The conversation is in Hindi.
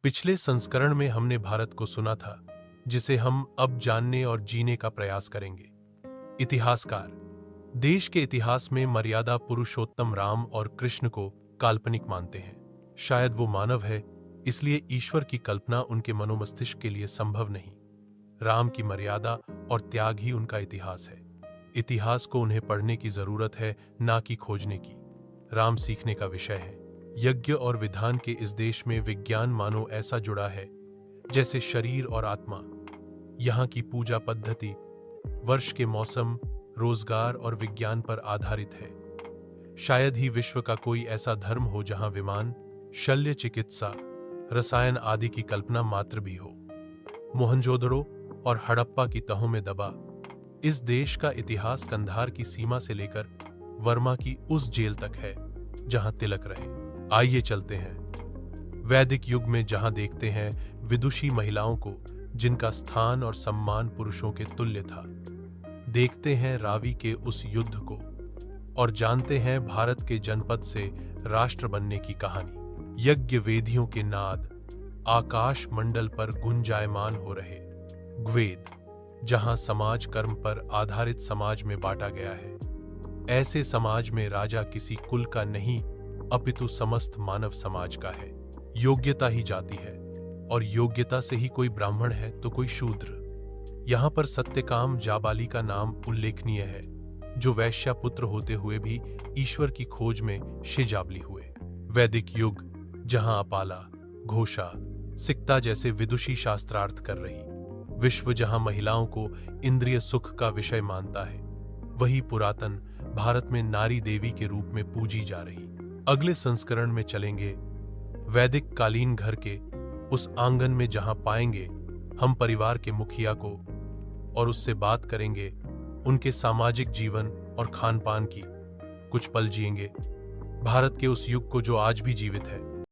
पिछले संस्करण में हमने भारत को सुना था, जिसे हम अब जानने और जीने का प्रयास करेंगे। इतिहासकार देश के इतिहास में मर्यादा पुरुषोत्तम राम और कृष्ण को काल्पनिक मानते हैं। शायद वो मानव है, इसलिए ईश्वर की कल्पना उनके मनोमस्तिष्क के लिए संभव नहीं। राम की मर्यादा और त्याग ही उनका इतिहास है। इतिहास को उन्हें पढ़ने की जरूरत है, ना कि खोजने की। राम सीखने का विषय है। यज्ञ और विधान के इस देश में विज्ञान मानो ऐसा जुड़ा है जैसे शरीर और आत्मा। यहाँ की पूजा पद्धति वर्ष के मौसम, रोजगार और विज्ञान पर आधारित है। शायद ही विश्व का कोई ऐसा धर्म हो जहां विमान, शल्य चिकित्सा, रसायन आदि की कल्पना मात्र भी हो। मोहनजोदड़ो और हड़प्पा की तहों में दबा इस देश का इतिहास कंधार की सीमा से लेकर वर्मा की उस जेल तक है जहां तिलक रहे। आइए चलते हैं वैदिक युग में, जहां देखते हैं विदुषी महिलाओं को जिनका स्थान और सम्मान पुरुषों के तुल्य था। देखते हैं रावी के उस युद्ध को और जानते हैं भारत के जनपद से राष्ट्र बनने की कहानी। यज्ञ वेदियों के नाद आकाश मंडल पर गुंजायमान हो रहे। ग्वेद, जहां समाज कर्म पर आधारित समाज में बांटा गया है। ऐसे समाज में राजा किसी कुल का नहीं, अपितु समस्त मानव समाज का है। योग्यता ही जाति है और योग्यता से ही कोई ब्राह्मण है तो कोई शूद्र। यहाँ पर सत्यकाम जाबाली का नाम उल्लेखनीय है, जो वैश्या पुत्र होते हुए भी ईश्वर की खोज में शिजाबली हुए। वैदिक युग, जहां अपाला, घोषा, सिक्ता जैसे विदुषी शास्त्रार्थ कर रही। विश्व, जहां महिलाओं को इंद्रिय सुख का विषय मानता है, वही पुरातन भारत में नारी देवी के रूप में पूजी जा रही। अगले संस्करण में चलेंगे वैदिक कालीन घर के उस आंगन में, जहां पाएंगे हम परिवार के मुखिया को और उससे बात करेंगे उनके सामाजिक जीवन और खान पान की। कुछ पल जिएंगे भारत के उस युग को जो आज भी जीवित है।